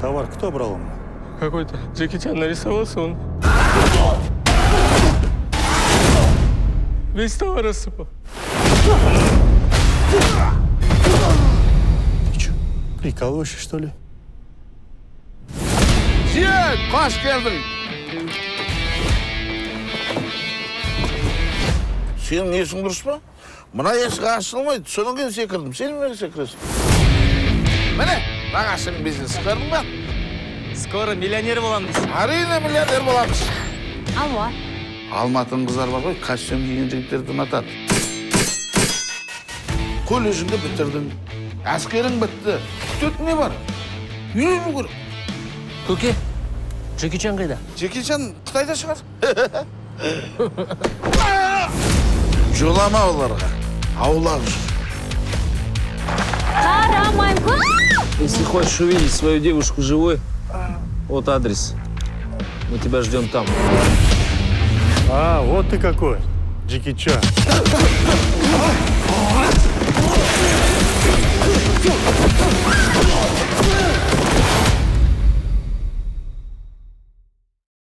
Товар кто брал ему? Какой-то Джеки Чан нарисовался, он весь товар рассыпал. Ты что, прикалываешься, что ли? Сен, қош келдің. Сенің несің дұрыс па? Мына есік ашылмайды, содан кейін секірдім. Сен неге секіресің? Міне, нағашың бизнес көрдің ба? Скоро миллионер боламыз. Әрине миллионер боламыз. Алло. Алматының қыздар бар ғой, костюм киген жігіттерді ұнатады. Колледжіңді бітірдің, әскерің бітті. Күтетін не бар? Үйлену керек. Көке, Джеки Чан қайда? Джеки Чан Қытайда шығар. Жолама оларға. Аулақ жүр. Қарамаймын. Если хочешь увидеть свою девушку живой, вот адрес. Мы тебя ждем там. А, вот ты какой, Джеки Чан.